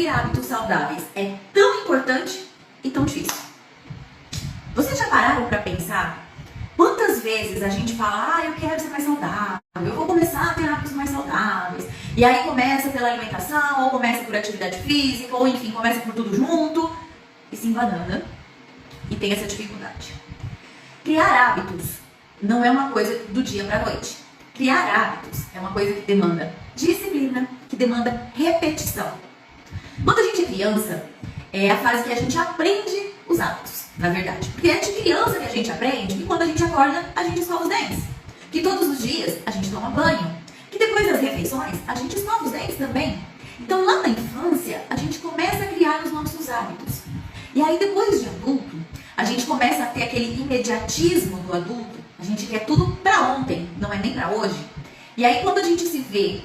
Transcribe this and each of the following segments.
ter hábitos saudáveis é tão importante e tão difícil. Vocês já pararam para pensar quantas vezes a gente fala, eu quero ser mais saudável, eu vou começar a ter hábitos mais saudáveis. E aí começa pela alimentação, ou começa por atividade física, ou enfim, começa por tudo junto e se embanana e tem essa dificuldade. Criar hábitos não é uma coisa do dia para a noite. Criar hábitos é uma coisa que demanda disciplina, que demanda repetição. Quando a gente é criança, é a fase que a gente aprende os hábitos, na verdade. Porque é de criança que a gente aprende que quando a gente acorda, a gente escova os dentes. Que todos os dias a gente toma banho. Que depois das refeições, a gente escova os dentes também. Então lá na infância, a gente começa a criar os nossos hábitos. E aí depois de adulto, a gente começa a ter aquele imediatismo do adulto. A gente quer tudo pra ontem, não é nem pra hoje. E aí quando a gente se vê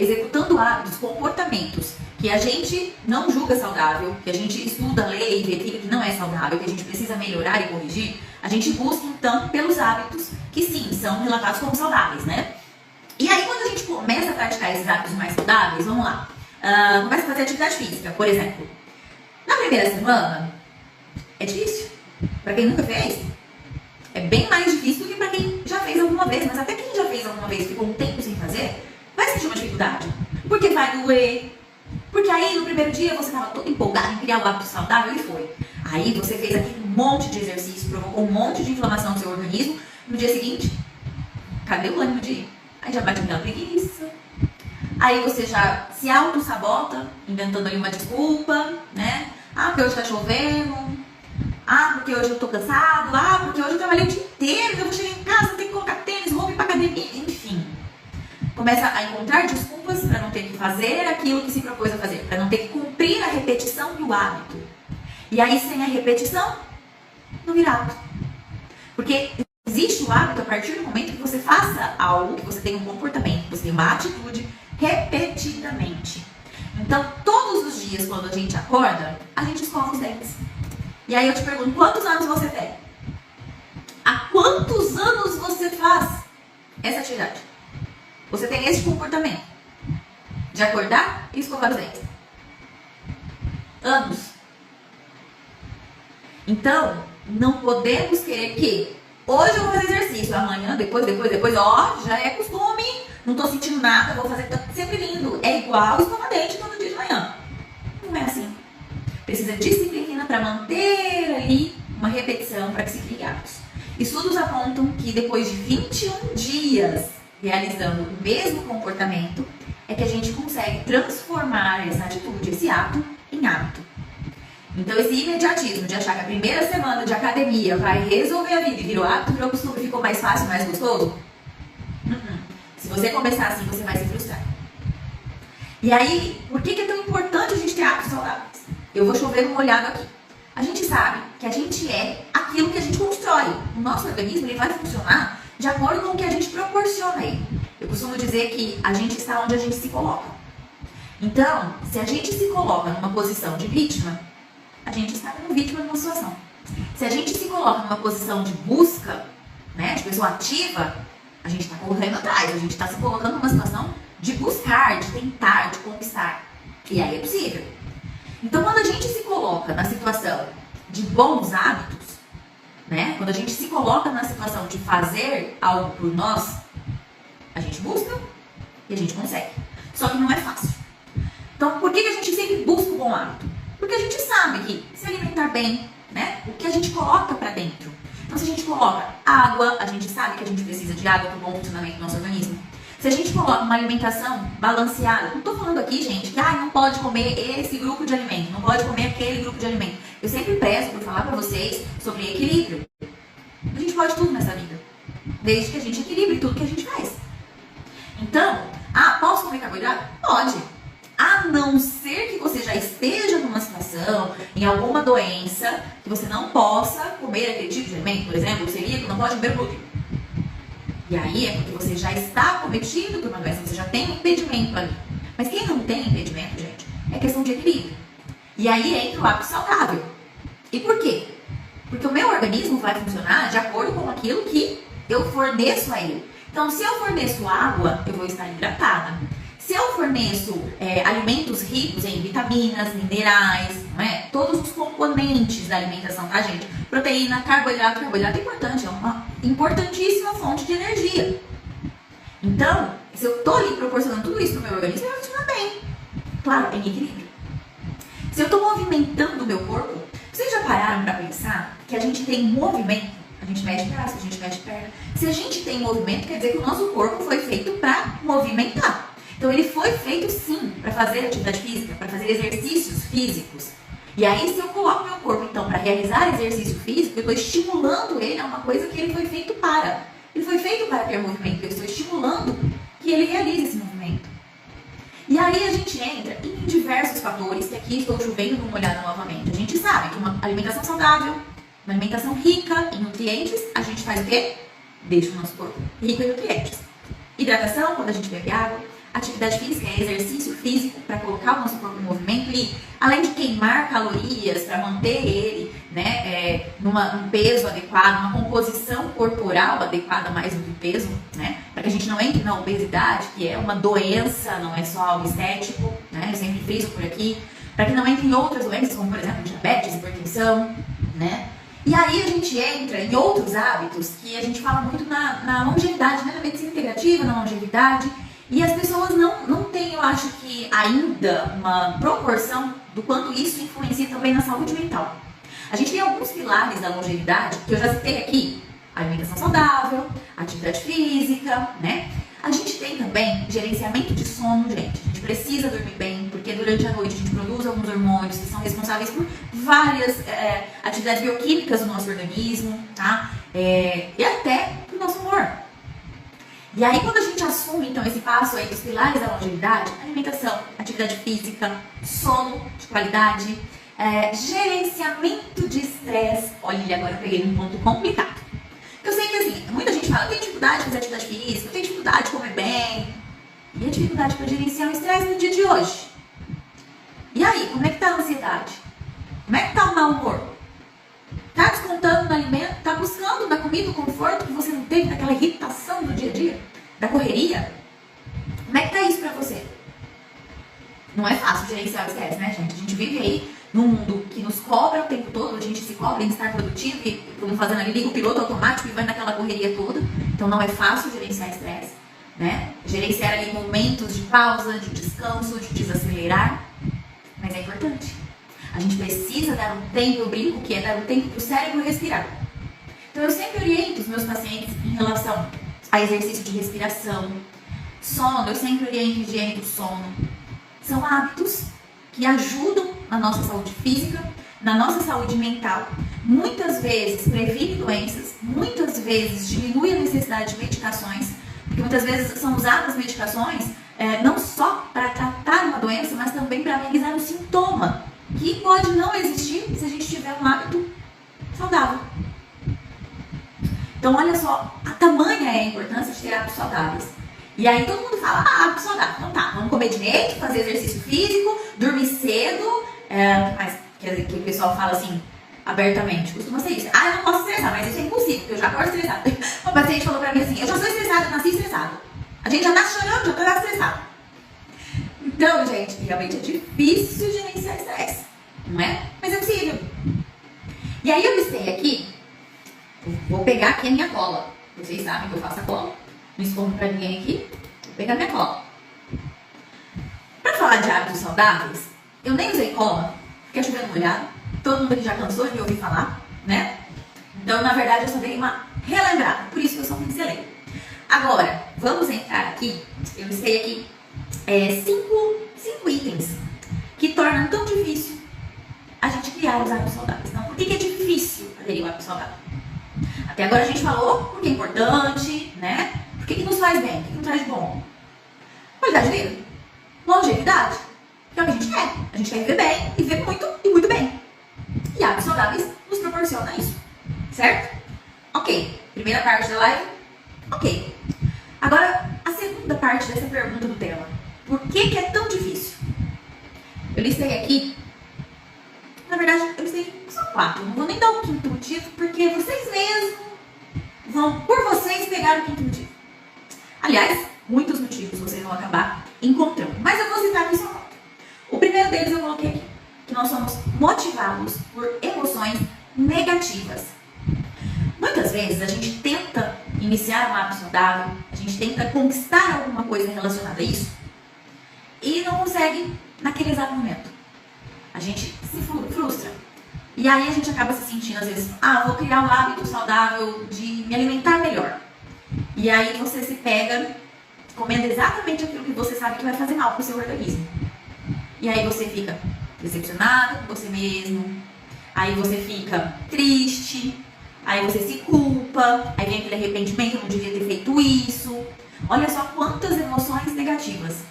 executando hábitos, comportamentos que a gente não julga saudável, que a gente estuda, lê e vê que não é saudável, que a gente precisa melhorar e corrigir, a gente busca então pelos hábitos que sim, são relatados como saudáveis, né? E aí quando a gente começa a praticar esses hábitos mais saudáveis, vamos lá, começa a fazer atividade física, por exemplo. Na primeira semana, é difícil. Pra quem nunca fez, é bem mais difícil do que pra quem já fez alguma vez, mas até quem já fez alguma vez e ficou um tempo sem fazer, vai sentir uma dificuldade. Porque vai doer. Porque aí no primeiro dia você estava todo empolgado em criar o hábito saudável e foi. Aí você fez aquele monte de exercício, provocou um monte de inflamação no seu organismo. No dia seguinte, cadê o ânimo de ir? Aí já bate aquela preguiça. Aí você já se auto-sabota, inventando ali uma desculpa, né? Porque hoje tá chovendo. Porque hoje eu tô cansado. Porque hoje eu trabalhei o dia inteiro, então eu vou chegar em casa, tenho que colocar tênis, roupa e ir pra academia. Enfim. Começa a encontrar desculpas para não ter que fazer aquilo que se propôs a fazer, para não ter que cumprir a repetição do hábito. E aí, sem a repetição, não vira hábito. Porque existe o hábito a partir do momento que você faça algo, que você tem um comportamento, que você tem uma atitude repetidamente. Então, todos os dias, quando a gente acorda, a gente escova os dentes. E aí eu te pergunto, quantos anos você tem? Há quantos anos você faz essa atividade? Você tem esse comportamento de acordar e escovar os dentes. Anos. Então, não podemos querer que hoje eu vou fazer exercício, amanhã, depois, já é costume, não tô sentindo nada, vou fazer sempre lindo. É igual escovar dente todo dia de manhã. Não é assim. Precisa de disciplina para manter ali uma repetição para que se crie hábitos. Estudos apontam que depois de 21 dias realizando o mesmo comportamento, é que a gente consegue transformar essa atitude, esse ato, em hábito. Então esse imediatismo de achar que a primeira semana de academia vai resolver a vida e virou hábito, virou costume, ficou mais fácil, mais gostoso? Se você começar assim, você vai se frustrar. E aí, por que é tão importante a gente ter hábitos saudáveis? Eu vou chover no molhado aqui. A gente sabe que a gente é aquilo que a gente constrói. O nosso organismo ele vai funcionar de acordo com o que a gente proporciona a ele. Eu costumo dizer que a gente está onde a gente se coloca. Então, se a gente se coloca numa posição de vítima, a gente está como vítima de uma situação. Se a gente se coloca numa posição de busca, né, de pessoa ativa, a gente está correndo atrás, a gente está se colocando numa situação de buscar, de tentar, de conquistar. E aí é possível. Então, quando a gente se coloca na situação de bons hábitos, né? Quando a gente se coloca na situação de fazer algo por nós, a gente busca e a gente consegue. Só que não é fácil. Então, por que a gente sempre busca o bom hábito? Porque a gente sabe que se alimentar bem, né? O que a gente coloca pra dentro. Então, se a gente coloca água, a gente sabe que a gente precisa de água para o bom funcionamento do nosso organismo. Se a gente coloca uma alimentação balanceada, não estou falando aqui, gente, que não pode comer esse grupo de alimento, não pode comer aquele grupo de alimento. Eu sempre prezo por falar para vocês sobre equilíbrio. A gente pode tudo nessa vida, desde que a gente equilibre tudo que a gente faz. Então, posso comer carboidrato? Pode. A não ser que você já esteja numa situação, em alguma doença, que você não possa comer aquele tipo de alimento. Por exemplo, o celíaco não pode comer glúten. E aí é porque você já está cometido por uma doença, você já tem um impedimento ali. Mas quem não tem impedimento, gente, é questão de equilíbrio. E aí entra o hábito saudável. E por quê? Porque o meu organismo vai funcionar de acordo com aquilo que eu forneço a ele. Então, se eu forneço água, eu vou estar hidratada. Se eu forneço alimentos ricos em vitaminas, minerais, não é? Todos os componentes da alimentação, tá, gente? Proteína, carboidrato. Carboidrato é importante, é uma importantíssima fonte de energia. Então, se eu tô ali proporcionando tudo isso pro meu organismo, ele vai funcionar bem. Claro, em equilíbrio. Se eu tô movimentando o meu corpo, vocês já pararam para pensar que a gente tem movimento? A gente mexe braço, a gente mexe perna. Se a gente tem movimento, quer dizer que o nosso corpo foi feito para movimentar. Então ele foi feito sim para fazer atividade física, para fazer exercícios físicos. E aí se eu coloco meu corpo então para realizar exercício físico, eu estou estimulando ele a uma coisa que ele foi feito para. Ele foi feito para ter movimento, eu estou estimulando que ele realize esse movimento. E aí a gente entra em diversos fatores, que aqui estou chovendo numa olhada novamente. A gente sabe que uma alimentação saudável, uma alimentação rica em nutrientes, a gente faz o quê? Deixa o nosso corpo rico em nutrientes. Hidratação, quando a gente bebe água. Atividade física é exercício físico para colocar o nosso corpo em movimento e, além de queimar calorias para manter ele, né, num peso adequado, uma composição corporal adequada mais do que o peso, né, para que a gente não entre na obesidade, que é uma doença, não é só algo estético, né, eu sempre friso por aqui, para que não entre em outras doenças, como por exemplo diabetes, hipertensão, né. E aí a gente entra em outros hábitos que a gente fala muito na longevidade, né, na medicina integrativa, na longevidade. E as pessoas não têm, eu acho que ainda, uma proporção do quanto isso influencia também na saúde mental. A gente tem alguns pilares da longevidade, que eu já citei aqui. Alimentação saudável, atividade física, né? A gente tem também gerenciamento de sono, gente. A gente precisa dormir bem, porque durante a noite a gente produz alguns hormônios que são responsáveis por várias atividades bioquímicas do nosso organismo, tá? E até do nosso humor. E aí, quando a gente assume, então, esse passo aí dos pilares da longevidade, alimentação, atividade física, sono de qualidade, gerenciamento de estresse. Olha, agora eu peguei num ponto complicado. Eu sei que, assim, muita gente fala, eu tenho dificuldade de fazer atividade física, eu tenho dificuldade de comer bem. E a dificuldade para gerenciar o estresse no dia de hoje? E aí, como é que tá a ansiedade? Como é que tá o mau humor? Tá descontando no alimento? Tá buscando na comida o conforto que você não teve, daquela irritação do dia a dia? Da correria? Como é que tá isso pra você? Não é fácil gerenciar o estresse, né, gente? A gente vive aí num mundo que nos cobra o tempo todo, a gente se cobra em estar produtivo e, como fazendo ali, liga o piloto automático e vai naquela correria toda. Então não é fácil gerenciar estresse, né? Gerenciar ali momentos de pausa, de descanso, de desacelerar. Mas é importante. A gente precisa dar um tempo, eu brinco que é dar um tempo para o cérebro respirar. Então eu sempre oriento os meus pacientes em relação a exercício de respiração, sono, eu sempre oriento higiene do sono. São hábitos que ajudam na nossa saúde física, na nossa saúde mental. Muitas vezes previne doenças, muitas vezes diminui a necessidade de medicações, porque muitas vezes são usadas medicações não só para tratar uma doença, mas também para amenizar um sintoma, que pode não existir se a gente tiver um hábito saudável. Então, olha só, a tamanha é a importância de ter hábitos saudáveis. E aí todo mundo fala, hábito saudável. Então tá, vamos comer direito, fazer exercício físico, dormir cedo. Mas quer dizer, que o pessoal fala assim, abertamente, costuma ser isso. Eu não posso estressar, mas isso é impossível, porque eu já acordo estressada. Uma paciente falou pra mim assim, eu já sou estressada, eu nasci estressada. A gente já nasce chorando, já tá estressada. Então, gente, realmente é difícil gerenciar estresse, não é? Mas é possível. E aí eu listei aqui, vou pegar aqui a minha cola. Vocês sabem que eu faço a cola, não escondo pra ninguém aqui. Vou pegar minha cola. Pra falar de hábitos saudáveis, eu nem usei cola, porque é chovendo molhado. Todo mundo aqui já cansou de me ouvir falar, né? Então, na verdade, eu só dei uma relembrada, por isso que eu só pincelei. Agora, vamos entrar aqui, eu listei aqui cinco itens que tornam tão difícil a gente criar os hábitos saudáveis. Então, por que é difícil aderir ao hábito saudável? Até agora a gente falou porque é importante, né? Por que nos faz bem? O que nos traz de bom? Qualidade de vida. Longevidade. Que é o que a gente quer. A gente quer viver bem e viver muito e muito bem. E hábitos saudáveis nos proporcionam isso. Certo? Ok. Primeira parte da live. Ok. Agora, a segunda parte dessa pergunta do tema. Por que é tão difícil? Eu listei aqui. Na verdade, eu listei só 4. Não vou nem dar o quinto motivo, porque vocês mesmos vão, por vocês, pegar o quinto motivo. Aliás, muitos motivos vocês vão acabar encontramos. Mas eu vou citar aqui só quatro. O primeiro deles eu coloquei aqui, que nós somos motivados por emoções negativas. Muitas vezes a gente tenta iniciar um hábito saudável, a gente tenta conquistar alguma coisa relacionada a isso e não consegue naquele exato momento. A gente se frustra. E aí a gente acaba se sentindo às vezes, vou criar um hábito saudável de me alimentar melhor. E aí você se pega comendo exatamente aquilo que você sabe que vai fazer mal para o seu organismo. E aí você fica decepcionado com você mesmo, aí você fica triste, aí você se culpa, aí vem aquele arrependimento, eu não devia ter feito isso. Olha só quantas emoções negativas.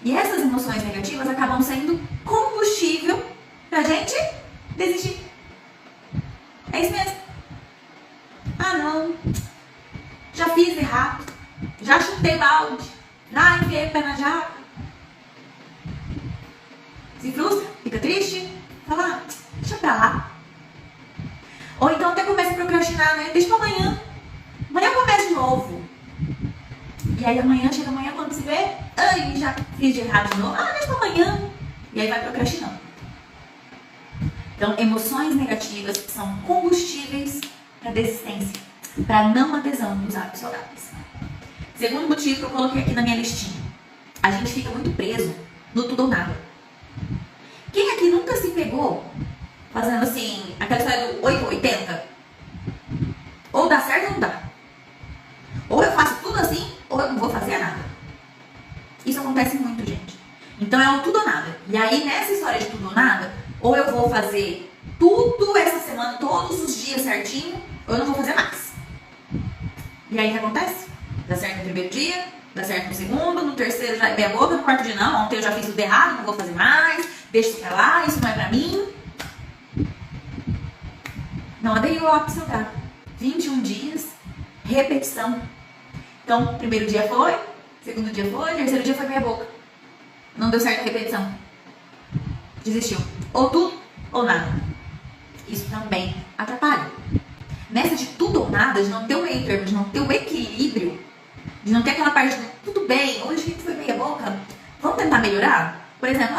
E essas emoções negativas acabam sendo combustível pra gente desistir. É isso mesmo. Não, já fiz errado, já chutei balde, já enfiei o pé na jaca. Se frustra, fica triste, fala, deixa pra lá. Ou então até começa a procrastinar, né? Deixa pra amanhã. Amanhã eu começo de novo. E aí chega amanhã quando se vê, já fiz de errado de novo. Deixa pra amanhã. E aí vai procrastinando. Então, emoções negativas são combustíveis para desistência, para não adesão nos hábitos saudáveis. Segundo motivo que eu coloquei aqui na minha listinha. A gente fica muito preso no tudo ou nada. Quem aqui nunca se pegou fazendo assim, aquela história do 8 ou 80? Ou dá certo ou não dá. Ou eu faço tudo assim, ou eu não vou fazer nada. Isso acontece muito, gente. Então é um tudo ou nada. E aí, nessa história de tudo ou nada, ou eu vou fazer tudo essa semana, todos os dias certinho, ou eu não vou fazer mais. E aí o que acontece? Dá certo no primeiro dia, dá certo no segundo, no terceiro já é meia boca, no quarto dia não, ontem eu já fiz tudo errado, não vou fazer mais, deixa isso pra lá, isso não é pra mim. Não aderiu ao hábito saudável. 21 dias, repetição. Então, primeiro dia foi, segundo dia foi, terceiro dia foi meia boca. Não deu certo a repetição. Desistiu. Ou tudo ou nada. Isso também atrapalha. Nessa de tudo ou nada, de não ter o meio termo, de não ter o equilíbrio, de não ter aquela parte de tudo bem, hoje foi meia boca, vamos tentar melhorar? Por exemplo,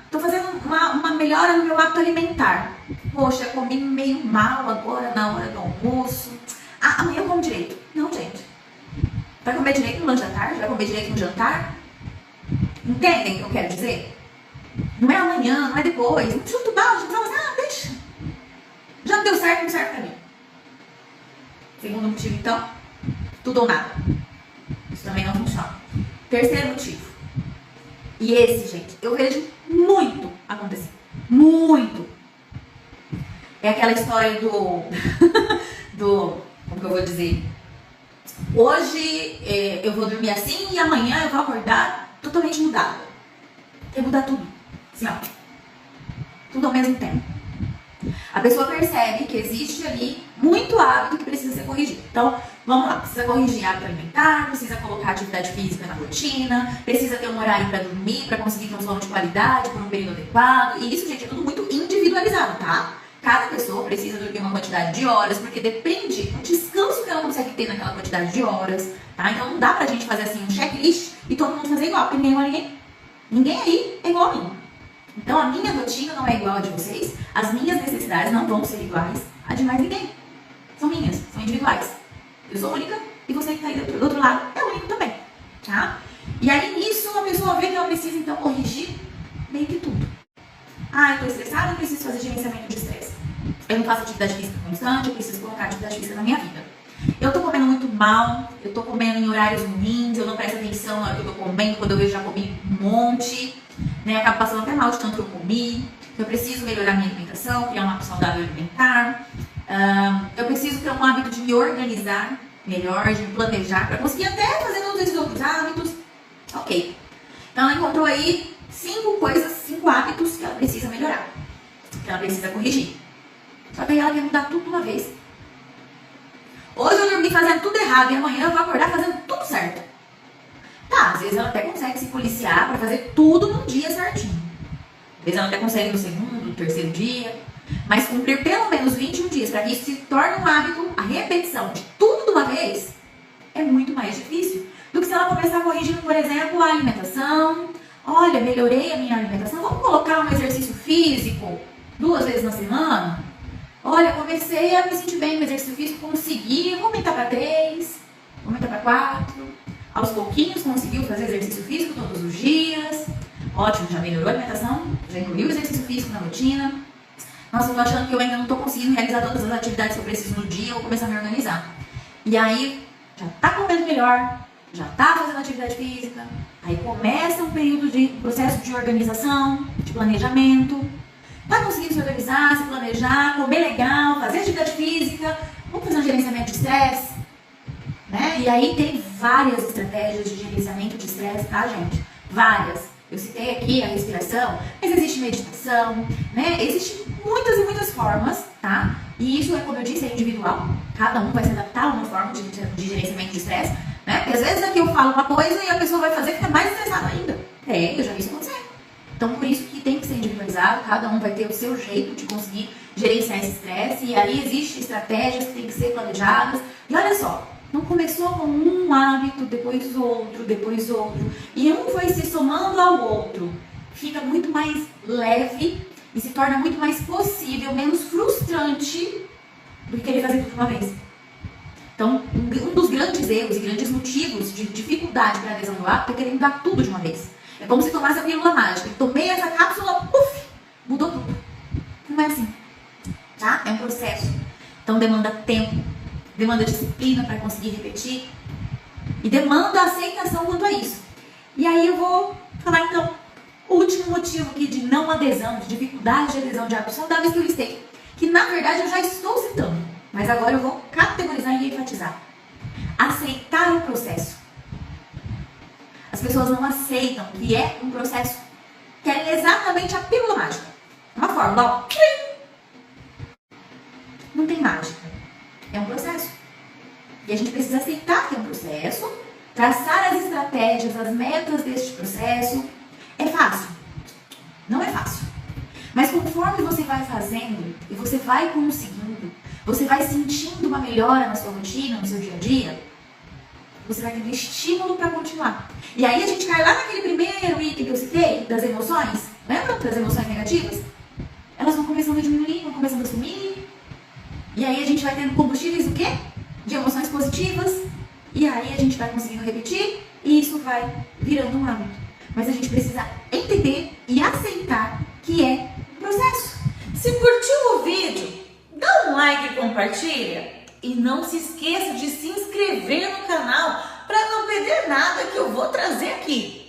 tô fazendo uma melhora no meu hábito alimentar. Poxa, comi meio mal agora na hora do almoço. Amanhã eu como direito. Não, gente. Vai comer direito no lanche da tarde? Vai comer direito no jantar? Entendem o que eu quero dizer? Não é amanhã, não é depois. Não chuta o balde, não, deixa. Já não deu certo, não serve pra mim. Segundo motivo, então, tudo ou nada. Isso também não funciona. Terceiro motivo. E esse, gente, eu vejo muito acontecer. Muito. É aquela história do... como que eu vou dizer? Hoje eu vou dormir assim e amanhã eu vou acordar totalmente mudada. Quer mudar tudo. Assim, tudo ao mesmo tempo. A pessoa percebe que existe ali muito hábito que precisa ser corrigido. Então, vamos lá. Precisa corrigir hábito alimentar, precisa colocar atividade física na rotina, precisa ter um horário para dormir, para conseguir ter um sono de qualidade por um período adequado. E isso, gente, é tudo muito individualizado, tá? Cada pessoa precisa dormir uma quantidade de horas, porque depende do descanso que ela consegue ter naquela quantidade de horas, tá? Então não dá pra gente fazer assim um checklist e todo mundo fazer igual, porque ninguém é igual a ninguém. Ninguém aí é igual a mim. Então a minha rotina não é igual a de vocês, as minhas necessidades não vão ser iguais a de mais ninguém. São minhas, são individuais. Eu sou única e você que tá aí do outro lado é único também, tá? E aí nisso a pessoa vê que ela precisa então corrigir meio que tudo. Eu tô estressada, eu preciso fazer gerenciamento de estresse. Eu não faço atividade física constante, eu preciso colocar atividade física na minha vida. Eu tô comendo muito mal, eu tô comendo em horários ruins, eu não presto atenção na hora que eu tô comendo, quando eu vejo já comi um monte, né? Acabo passando até mal de tanto que eu comi. Eu preciso melhorar minha alimentação, criar um hábito saudável alimentar. Eu preciso ter um hábito de me organizar melhor, de me planejar, para conseguir até fazer todos esses outros hábitos. Ok. Então ela encontrou aí 5 hábitos que ela precisa melhorar, que ela precisa corrigir. Só que aí ela quer mudar tudo de uma vez. Hoje eu dormi fazendo tudo errado e amanhã eu vou acordar fazendo tudo certo. Tá, às vezes ela até consegue se policiar para fazer tudo num dia certinho. Às vezes ela até consegue no segundo, no terceiro dia. Mas cumprir pelo menos 21 dias para que isso se torne um hábito, a repetição de tudo de uma vez, é muito mais difícil. do que se ela começar corrigindo, por exemplo, a alimentação. Olha, melhorei a minha alimentação, vamos colocar um exercício físico 2 vezes na semana? Olha, comecei a me sentir bem no exercício físico, consegui, vou aumentar para 3, vou aumentar para 4. Aos pouquinhos conseguiu fazer exercício físico todos os dias. Ótimo, já melhorou a alimentação, já incluiu o exercício físico na rotina. Nossa, eu tô achando que eu ainda não tô conseguindo realizar todas as atividades que eu preciso no dia, eu vou começar a me organizar. E aí, já tá comendo melhor, já tá fazendo atividade física, aí começa um período de processo de organização, de planejamento. Tá conseguindo se organizar, se planejar, comer legal, fazer atividade física, vamos fazer um gerenciamento de estresse, né? E aí tem várias estratégias de gerenciamento de estresse, tá, gente? Várias. Eu citei aqui a respiração, mas existe meditação, né? Existem muitas e muitas formas, tá? E isso, como eu disse, é individual. Cada um vai se adaptar a uma forma de gerenciamento de estresse, né? Porque às vezes aqui eu falo uma coisa e a pessoa vai fazer e fica mais estressada ainda. Eu já vi isso acontecer. Então, por isso que tem que ser individualizado, cada um vai ter o seu jeito de conseguir gerenciar esse estresse, e aí existem estratégias que têm que ser planejadas. E olha só, não começou com um hábito, depois outro, e um foi se somando ao outro. Fica muito mais leve e se torna muito mais possível, menos frustrante do que querer fazer tudo de uma vez. Então, um dos grandes erros e grandes motivos de dificuldade para a adesão do hábito é querer dar tudo de uma vez. É como se tomasse a pílula mágica. Tomei essa cápsula, puf, mudou tudo. Não é assim, tá? É um processo. Então demanda tempo, demanda disciplina para conseguir repetir e demanda aceitação quanto a isso. E aí eu vou falar então o último motivo aqui de não adesão, de dificuldade de adesão de hábitos saudáveis que eu listei, que na verdade eu já estou citando, mas agora eu vou categorizar e enfatizar. Aceitar o processo. As pessoas não aceitam que é um processo, querem exatamente a pílula mágica. Uma fórmula, não tem mágica. É um processo. E a gente precisa aceitar que é um processo, traçar as estratégias, as metas deste processo. É fácil? Não é fácil. Mas conforme você vai fazendo e você vai conseguindo, você vai sentindo uma melhora na sua rotina, no seu dia a dia, você vai tendo estímulo para continuar. E aí a gente cai lá naquele primeiro item que eu citei, das emoções. Lembra das emoções negativas? Elas vão começando a diminuir, vão começando a sumir. E aí a gente vai tendo combustíveis do quê? De emoções positivas. E aí a gente vai conseguindo repetir e isso vai virando um hábito. Mas a gente precisa entender e aceitar que é um processo. Se curtiu o vídeo, dá um like e compartilha. E não se esqueça de se inscrever no canal para não perder nada que eu vou trazer aqui.